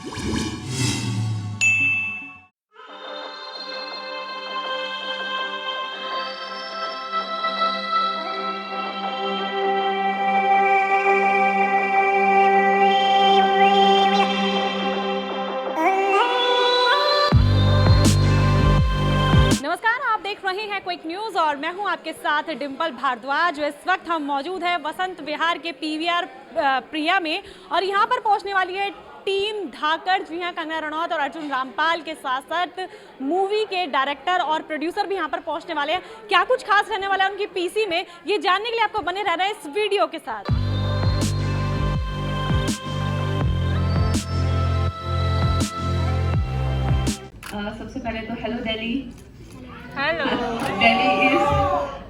नमस्कार, आप देख रहे हैं क्विक न्यूज और मैं हूं आपके साथ डिंपल भारद्वाज। इस वक्त हम मौजूद हैं वसंत विहार के पीवीआर प्रिया में और यहां पर पहुंचने वाली है टीम धाकड़। जी हां, कंगना रनौत और अर्जुन रामपाल के साथ साथ मूवी के डायरेक्टर और प्रोड्यूसर भी यहां पर पहुंचने वाले हैं। क्या कुछ खास रहने वाला है उनकी पीसी में, ये जानने के लिए आपको बने रहना है इस वीडियो के साथ। सबसे पहले तो hello Delhi. Hello Delhi is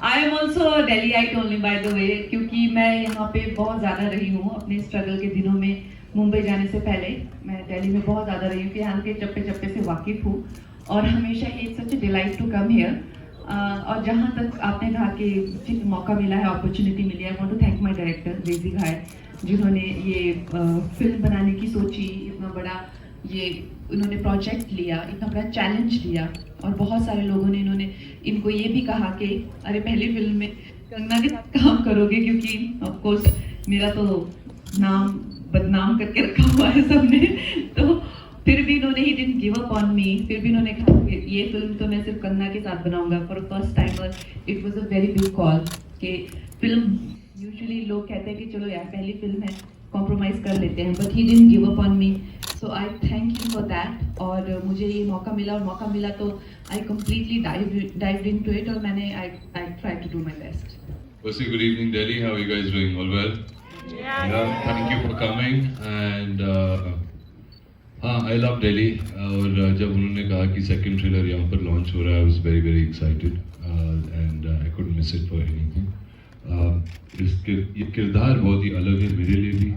I am also दिल्लीite ओनली बाय द वे, क्योंकि मैं यहाँ पे बहुत ज़्यादा रही हूँ अपने स्ट्रगल के दिनों में। मुंबई जाने से पहले मैं दिल्ली में बहुत ज़्यादा रही हूँ कि यहाँ के चप्पे चप्पे से वाकिफ़ हूँ और हमेशा it's such a delight to come here. और जहाँ तक आपने कहा कि मौका मिला है, अपॉर्चुनिटी मिली है, I want to thank my director रेजी घाय, जिन्होंने ये फिल्म बनाने की सोची, इतना बड़ा ये उन्होंने प्रोजेक्ट लिया, इतना बड़ा चैलेंज लिया। और बहुत सारे लोगों ने इनको ये भी कहा कि अरे पहली फिल्म में कंगना के साथ काम करोगे, क्योंकि ऑफ कोर्स मेरा तो नाम बदनाम करके रखा हुआ है सबने। तो फिर भी इन्होंने ही डिडंट गिव अप ऑन मी। फिर भी इन्होंने कहा कि ये फिल्म तो मैं सिर्फ कंगना के साथ बनाऊंगा। For first time it was a very big call कि फिल्म, यूजुअली लोग कहते हैं कि चलो यार पहली फिल्म है, कॉम्प्रोमाइज़ कर लेते हैं, but he didn't give up on me. So I thank you for that. और मुझे ये मौका मिला तो I completely dived into it और मैंने I try to do my best. Firstly, good evening, Delhi. How are you guys doing? All well? Yeah. Thank you for coming. And हाँ, I love Delhi. और जब उन्होंने कहा कि second trailer यहाँ पर लॉन्च हो रहा है, I was very very excited and I couldn't miss it for anything. ये किरदार बहुत ही अलग है मेरे लिए भी।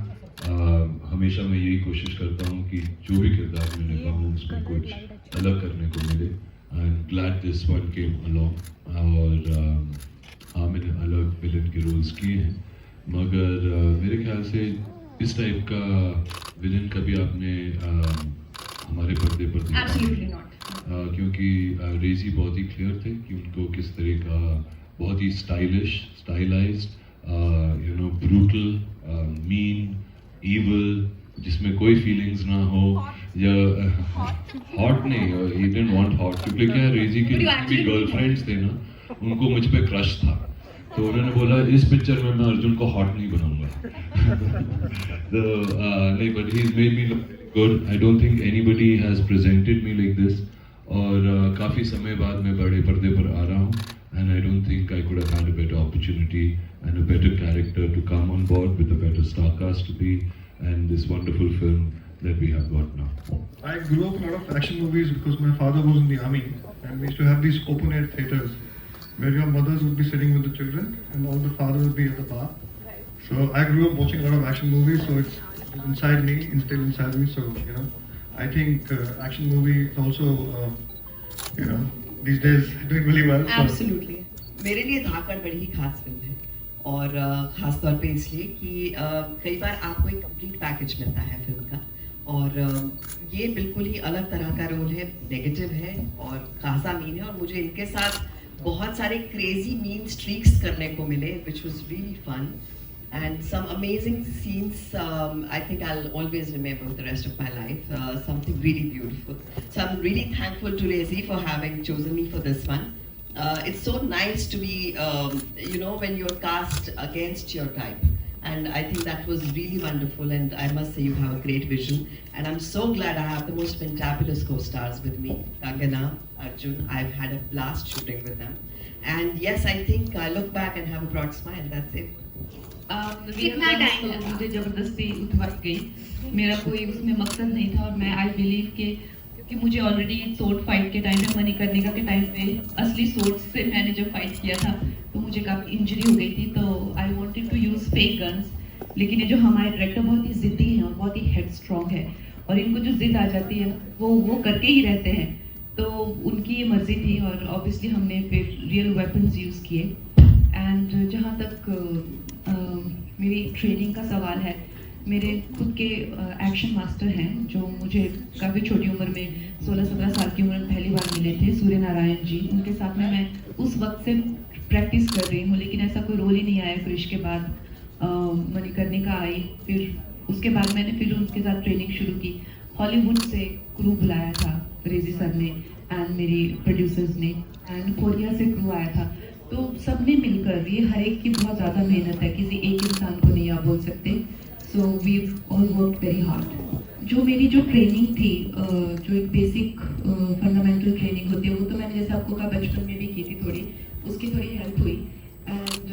हमेशा मैं यही कोशिश करता हूँ कि जो भी किरदार मैं निभाऊँ उसमें कुछ अलग करने को मिले। I am glad this one came along. और हाँ, मैंने अलग विलन के रोल्स किए हैं, मगर मेरे ख्याल से इस टाइप का विलन कभी आपने हमारे पर्दे पर देखा नहीं। क्योंकि रेजी बहुत ही क्लियर थे कि उनको किस तरह का बहुत ही stylish, stylized, brutal, mean, evil, जिसमें कोई फीलिंग्स ना हो, या हॉट नहीं, ही डिडंट वांट हॉट, क्योंकि क्या रेजी के भी गर्लफ्रेंड्स थे ना, उनको मुझ पे क्रश था। तो उन्होंने बोला इस पिक्चर में मैं अर्जुन को हॉट नहीं बनाऊंगा। नहीं, but he made me look good. I don't think anybody has presented me like this. और काफ़ी समय बाद मैं बड़े पर्दे पर आ रहा हूँ, and I don't think I could have had a better opportunity and a better character to come on board with a better star cast to be and this wonderful film that we have got now. I grew up in a lot of action movies because my father was in the army, and we used to have these open-air theatres where your mothers would be sitting with the children and all the father would be at the bar. So I grew up watching a lot of action movies, so it's inside me, instilled inside me. So I think action movie is also these days doing really well. Absolutely. मेरे लिए धाकड़ बड़ी ही खास film है और ख़ास तौर पे इसलिए कि कई बार आपको एक कंप्लीट पैकेज मिलता है फिल्म का, और ये बिल्कुल ही अलग तरह का रोल है, नेगेटिव है और खासा मीन है। और मुझे इनके साथ बहुत सारे क्रेजी मीन स्ट्रीक्स करने को मिले, which was really fun. And some amazing scenes. I think I'll always remember the rest of my life. Something really beautiful. So I'm really thankful to Rezi for having chosen me for this one. It's so nice to be, when you're cast against your type. And I think that was really wonderful. And I must say you have a great vision. And I'm so glad I have the most fantabulous co-stars with me. Kangana, Arjun. I've had a blast shooting with them. And yes, I think I look back and have a broad smile. That's it. कितना time मुझे ज़बरदस्ती उठवा गई, मेरा कोई उसमें मकसद नहीं था। और मैं आई बिलीव कि मुझे ऑलरेडी सोर्ड फाइट के टाइम पे, मणिकर्णिका के टाइम पे असली सोर्ड से मैंने जब फाइट किया था तो मुझे काफ़ी इंजरी हो गई थी, तो I wanted to use fake guns. लेकिन ये जो हमारे डायरेक्टर बहुत ही ज़िद्दी हैं और बहुत ही हेड स्ट्रॉन्ग है, और इनको जो ज़िद आ जाती है वो करके ही रहते हैं, तो उनकी ये मर्जी थी। और ऑब्वियसली हमने फिर रियल वेपन्स यूज़ किए। एंड जहाँ तक मेरी ट्रेनिंग का सवाल है, मेरे खुद के एक्शन मास्टर हैं जो मुझे काफ़ी छोटी उम्र में 16-17 साल की उम्र में पहली बार मिले थे, सूर्य नारायण जी। उनके साथ में मैं उस वक्त से प्रैक्टिस कर रही हूँ, लेकिन ऐसा कोई रोल ही नहीं आया। क्रिश के बाद मणिकर्णिका आई, फिर उसके बाद मैंने फिर उनके साथ ट्रेनिंग शुरू की। हॉलीवुड से क्रू बुलाया था रेजी सर ने एंड मेरी प्रोड्यूसर्स ने, एंड कोरिया से क्रू आया था। तो सबने मिलकर, ये हर एक की बहुत ज़्यादा मेहनत है, किसी एक इंसान को नहीं आप बोल सकते। So we all work very hard. जो मेरी ट्रेनिंग थी, जो एक बेसिक फंडामेंटल ट्रेनिंग होती है, वो तो मैंने जैसे आपको कहा बचपन में भी की थी थोड़ी, उसकी थोड़ी हेल्प हुई। एंड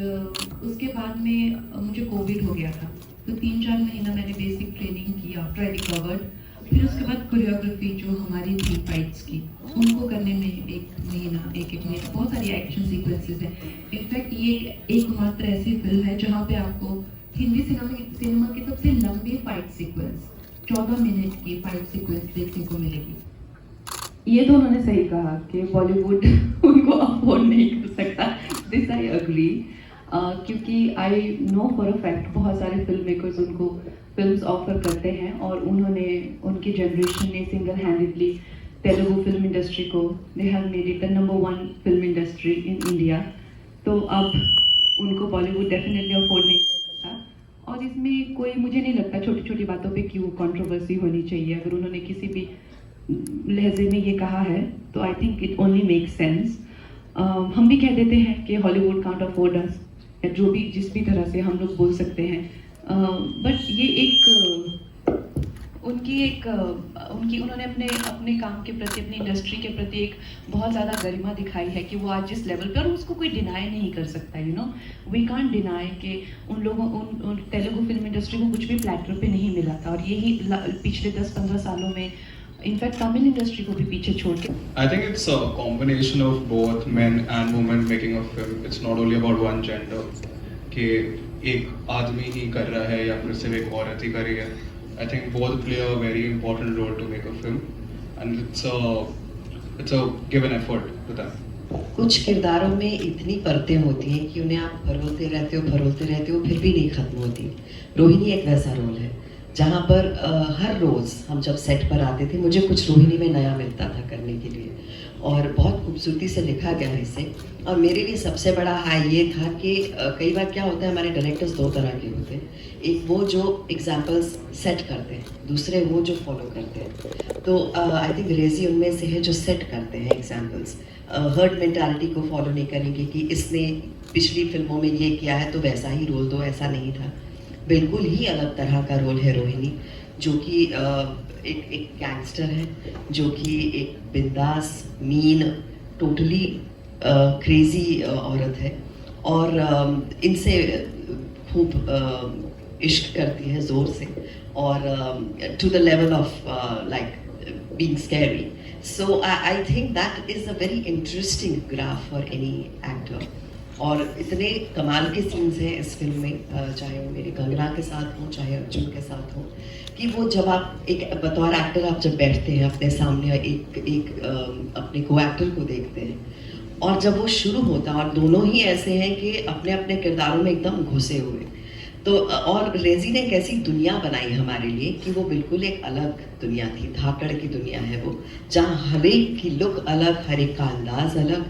उसके बाद में मुझे कोविड हो गया था, तो 3-4 महीना मैंने बेसिक ट्रेनिंग की आफ्टर आई रिकवर्ड। फिर उसके बाद कोरियोग्राफी जो हमारी थी फाइट्स की, उनको करने में एक महीना, बहुत सारी एक्शन सीक्वेंसेस हैं। इनफैक्ट ये एकमात्र ऐसी फिल्म है जहाँ पे आपको हिंदी सिनेमा की सबसे लंबी फाइट सीक्वेंस, 14 मिनट की फाइट सीक्वेंस देखने को मिलेगी। ये तो उन्होंने सही कहा कि बॉलीवुड उनको अफोर्ड नहीं कर सकता, दिस आई अग्री। क्योंकि I know for a fact बहुत सारे फिल्म मेकर्स उनको फिल्म्स ऑफर करते हैं, और उनकी जनरेशन ने single handedly Telugu film industry को, they have made it the number 1 film industry in India. तो अब उनको बॉलीवुड डेफिनेटली अफोर्ड नहीं कर सकता, और इसमें कोई, मुझे नहीं लगता छोटी छोटी बातों पे क्यों कंट्रोवर्सी होनी चाहिए। अगर उन्होंने किसी भी लहजे में ये कहा है तो I think it only make sense. हम भी कह देते हैं कि हॉलीवुड कांट अफोर्ड अस, या जो भी जिस भी तरह से हम लोग बोल सकते हैं, बट ये उन्होंने अपने काम के प्रति, अपनी इंडस्ट्री के प्रति एक बहुत ज़्यादा गरिमा दिखाई है कि वो आज जिस लेवल पे, और उसको कोई डिनाई नहीं कर सकता। You know, we can't deny कि उन तेलुगु फिल्म इंडस्ट्री को कुछ भी प्लेटफॉर्म पे नहीं मिला था, और यही पिछले 10-15 सालों में इनफैक्ट तमिल इंडस्ट्री को भी पीछे छोड़ के। I think it's a combination of both men and women making a film. It's not only about one gender. कि एक आदमी ही कर रहा है या फिर सिर्फ एक औरत ही कर रही है. I think both play a very important role to make a film, and it's a given effort to them. कुछ किरदारों में इतनी परतें होती हैं कि उन्हें आप फरोलते रहते हो फिर भी नहीं खत्म होती। रोहिणी एक वैसा रोल है जहाँ पर हर रोज़ हम जब सेट पर आते थे, मुझे कुछ रोहिणी में नया मिलता था करने के लिए, और बहुत खूबसूरती से लिखा गया है इसे। और मेरे लिए सबसे बड़ा हाई ये था कि कई बार क्या होता है, हमारे डायरेक्टर्स 2 तरह के होते हैं, एक वो जो एग्जाम्पल्स सेट करते हैं, दूसरे वो जो फॉलो करते हैं। तो आई थिंक रेजी उनमें से है जो सेट करते हैं एग्जाम्पल्स, हर्ड मेंटालिटी को फॉलो नहीं करेंगे कि इसने पिछली फिल्मों में ये किया है तो वैसा ही रोल दो, ऐसा नहीं था। बिल्कुल ही अलग तरह का रोल है रोहिणी, जो कि एक गैंगस्टर है, जो कि एक बिंदास, मीन, टोटली क्रेजी औरत है, और इनसे खूब इश्क करती है ज़ोर से, और to the level of like being scary. So I think that is a very interesting graph for any actor. और इतने कमाल के सीन्स हैं इस फिल्म में, चाहे वो मेरी कंगना के साथ हो, चाहे अर्जुन के साथ हो, कि वो जब आप एक बतौर एक्टर आप जब बैठते हैं अपने सामने एक अपने को एक्टर को देखते हैं, और जब वो शुरू होता है, और दोनों ही ऐसे हैं कि अपने अपने किरदारों में एकदम घुसे हुए, तो और रेजी ने एक ऐसी दुनिया बनाई हमारे लिए कि वो बिल्कुल एक अलग दुनिया थी, धाकड़ की दुनिया है वो, जहाँ हर एक की लुक अलग, हर एक का अंदाज अलग,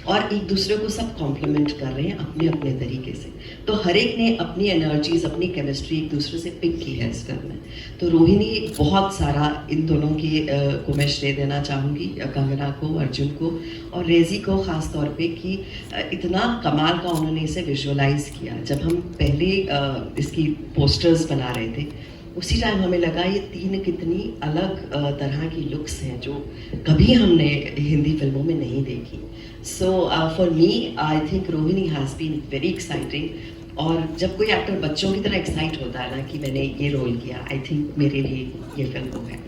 और एक दूसरे को सब कॉम्प्लीमेंट कर रहे हैं अपने अपने तरीके से। तो हर एक ने अपनी एनर्जीज, अपनी केमिस्ट्री एक दूसरे से पिक की है इस फिल्म में। तो रोहिणी बहुत सारा इन दोनों की को मैं श्रेय देना चाहूँगी, कंगना को, अर्जुन को, और रेजी को ख़ास तौर पे कि इतना कमाल का उन्होंने इसे विजुअलाइज किया। जब हम पहले इसकी पोस्टर्स बना रहे थे, उसी टाइम हमें लगा ये 3 कितनी अलग तरह की लुक्स हैं जो कभी हमने हिंदी फिल्मों में नहीं देखी। So for me I think Rohini has been very exciting, और जब कोई एक्टर बच्चों की तरह एक्साइट होता है ना कि मैंने ये रोल किया, आई थिंक मेरे लिए ये फिल्म वो है।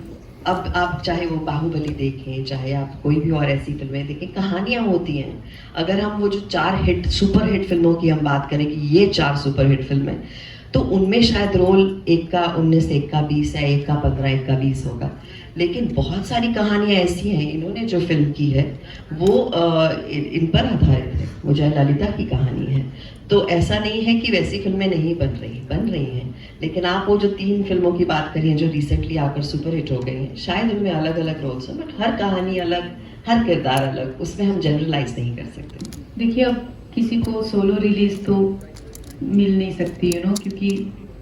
अब आप चाहे वो बाहुबली देखें, चाहे आप कोई भी और ऐसी फिल्में देखें, कहानियाँ होती हैं। अगर हम वो जो 4 हिट सुपर हिट फिल्मों की हम बात करें कि ये 4 सुपर हिट फिल्में, तो उनमें शायद रोल एक का 19, एक का 20 या एक का 15, एक का 20 होगा। लेकिन बहुत सारी कहानियाँ ऐसी हैं इन्होंने जो फिल्म की है वो इन पर आधारित है, वो जयललिता की कहानी है। तो ऐसा नहीं है कि वैसी फिल्में नहीं बन रही हैं। लेकिन आप वो जो 3 फिल्मों की बात करिए जो रिसेंटली आकर सुपरहिट हो गई हैं, शायद उनमें अलग अलग रोल्स हैं, बट हर कहानी अलग, हर किरदार अलग, उसमें हम जनरलाइज नहीं कर सकते। देखिए, अब किसी को सोलो रिलीज तो मिल नहीं सकती क्योंकि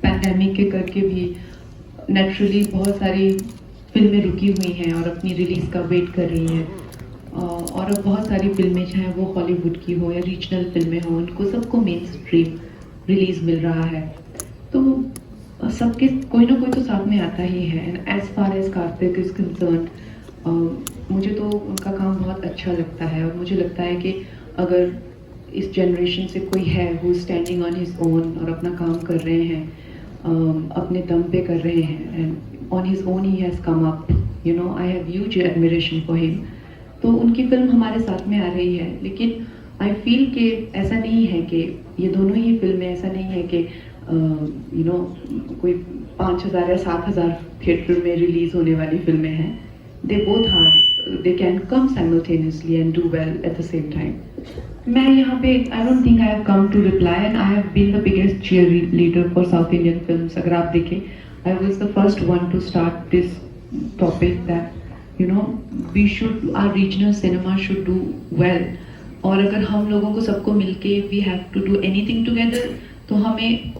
पैंडेमिक के करके भी नेचुरली बहुत सारी फिल्में रुकी हुई हैं और अपनी रिलीज़ का वेट कर रही हैं। और अब बहुत सारी फिल्में चाहे वो हॉलीवुड की हो या रीजनल फिल्में हो, उनको सबको मेन स्ट्रीम रिलीज़ मिल रहा है। तो सबके कोई ना कोई तो साथ में आता ही है। And as far as Karthik is concerned, मुझे तो उनका काम बहुत अच्छा लगता है और मुझे लगता है कि अगर इस जनरेशन से कोई है who standing on his own और अपना काम कर रहे हैं, अपने दम पे कर रहे हैं, and on his own he has come up, I have huge admiration for him. तो उनकी फिल्म हमारे साथ में आ रही है। लेकिन आई फील कि ऐसा नहीं है कि ये दोनों ही फिल्में, ऐसा नहीं है कि कोई 5,000 या 7,000 थिएटर में रिलीज होने वाली फिल्में हैं। They both are, they can come simultaneously and do well at the same time. मैं यहाँ पे I don't think I have come to reply and I have been the biggest cheerleader for South Indian films. अगर आप देखें, I was the first one to start this topic that we should, our regional cinema should do well। और अगर हम लोगों को सबको मिलके we have to do anything together, तो हमें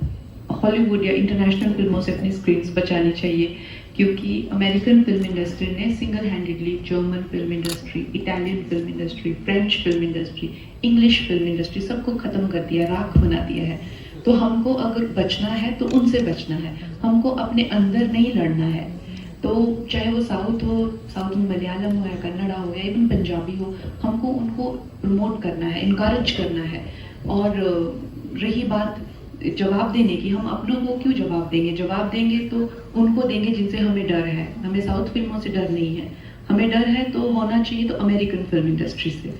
हॉलीवुड या इंटरनेशनल फिल्मों से अपनी स्क्रीन्स बचानी चाहिए। क्योंकि अमेरिकन फिल्म इंडस्ट्री ने single handedly German film industry, Italian film industry, French film industry, English film industry सबको ख़त्म कर दिया, राख बना दिया है। तो हमको अगर बचना है तो उनसे बचना है, हमको अपने अंदर नहीं लड़ना है। तो चाहे वो साउथ हो, साउथ में मलयालम हो या कन्नड़ा हो या इवन पंजाबी हो, हमको उनको प्रमोट करना है, इनकरेज करना है। और रही बात जवाब देने की, हम अपनों को क्यों जवाब देंगे? जवाब देंगे तो उनको देंगे जिनसे हमें डर है। हमें साउथ फिल्मों से डर नहीं है, हमें डर है तो होना चाहिए तो अमेरिकन फिल्म इंडस्ट्री से।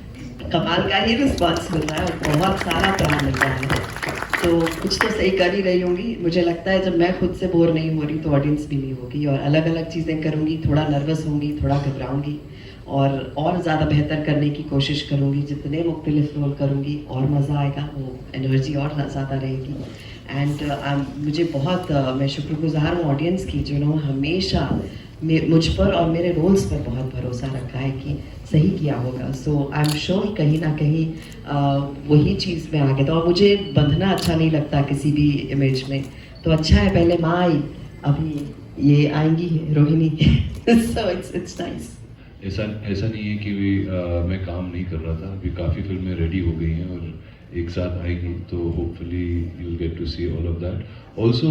कमाल का ही रिस्पॉन्स मिल रहा है और बहुत सारा प्यार मिल रहा है, तो कुछ तो सही कर ही रही होंगी। मुझे लगता है जब मैं खुद से बोर नहीं हो रही तो ऑडियंस भी नहीं होगी, और अलग अलग चीज़ें करूँगी, थोड़ा नर्वस होंगी, थोड़ा घबराऊँगी और ज़्यादा बेहतर करने की कोशिश करूँगी। जितने मुख्तलिफ रोल करूँगी और मज़ा आएगा, वो एनर्जी और ज़्यादा रहेगी। एंड मुझे बहुत मैं शुक्रगुजार हूँ ऑडियंस की, जिन्होंने हमेशा मुझ पर और मेरे रोल्स पर बहुत भरोसा रखा है कि सही किया होगा। सो आई एम श्योर कहीं ना कहीं वही चीज़ में आगे था। और मुझे बंधना अच्छा नहीं लगता किसी भी इमेज में, तो अच्छा है पहले माँ आई, अभी ये आएंगी रोहिणी। So it's nice. ऐसा नहीं है कि मैं काम नहीं कर रहा था, अभी काफ़ी फिल्में रेडी हो गई हैं और एक साथ आएगी, तो hopefully you will get to see all of that. Also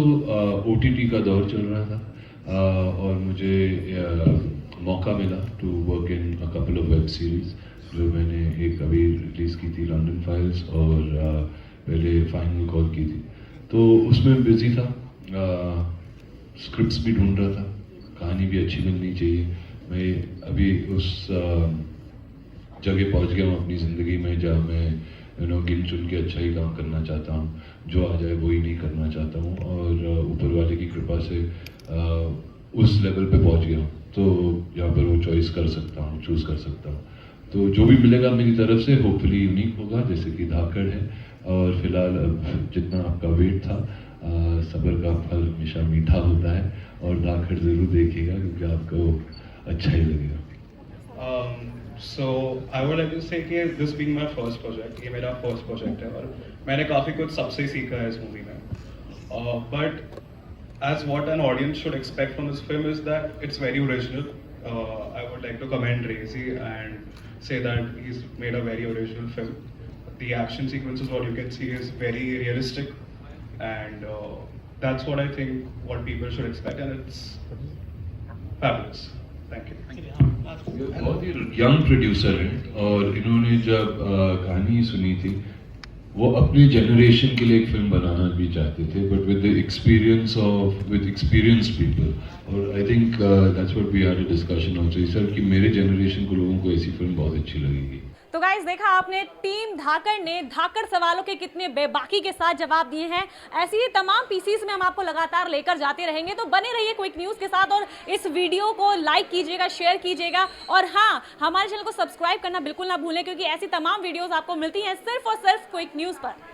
OTT का दौर चल रहा था और मुझे मौका मिला to work in a couple of web series, जो मैंने एक अभी रिलीज़ की थी, लंदन फाइल्स, और पहले फाइनल कॉल की थी। तो उसमें बिजी था, स्क्रिप्ट्स भी ढूंढ रहा था, कहानी भी अच्छी बननी चाहिए। मैं अभी उस जगह पहुंच गया हूँ अपनी ज़िंदगी में जहाँ मैं गिन चुन के अच्छा ही काम करना चाहता हूँ, जो आ जाए वही नहीं करना चाहता हूँ। और ऊपर वाले की कृपा से उस लेवल पे पहुँच गया हूँ, तो यहाँ पर वो चॉइस कर सकता हूँ, चूज़ कर सकता हूँ। तो जो भी मिलेगा मेरी तरफ से होपफुली यूनिक होगा, जैसे कि धाकड़ है। और फिलहाल अब जितना आपका वेट था, सब्र का फल हमेशा मीठा होता है, और धाकड़ ज़रूर देखिएगा क्योंकि आपको अच्छा ही लगेगा। So I would like to say कि this being my first project, ये मेरा first project है और मैंने काफ़ी कुछ सबसे सीखा है इस मूवी में। But as what an audience should expect from this film is that it's very original. I would like to commend Razy and say that he's made a very original film. The action sequences, what you can see, is very realistic, and that's what I think what people should expect, and it's fabulous. Thank you. ये बहुत ही young producer हैं और इन्होंने जब कहानी सुनी थी, वो अपने जनरेशन के लिए एक फिल्म बनाना भी चाहते थे, बट विद एक्सपीरियंस्ड पीपल। और I think that's what we had a discussion also sir कि मेरे जनरेशन को लोगों को ऐसी फिल्म बहुत अच्छी लगेगी। तो गाइस देखा आपने, टीम धाकड़ ने धाकड़ सवालों के कितने बेबाकी के साथ जवाब दिए हैं। ऐसी ही तमाम पीसीस में हम आपको लगातार लेकर जाते रहेंगे, तो बने रहिए क्विक न्यूज़ के साथ और इस वीडियो को लाइक कीजिएगा, शेयर कीजिएगा और हाँ, हमारे चैनल को सब्सक्राइब करना बिल्कुल ना भूलें, क्योंकि ऐसी तमाम वीडियोस आपको मिलती हैं सिर्फ और सिर्फ क्विक न्यूज़ पर।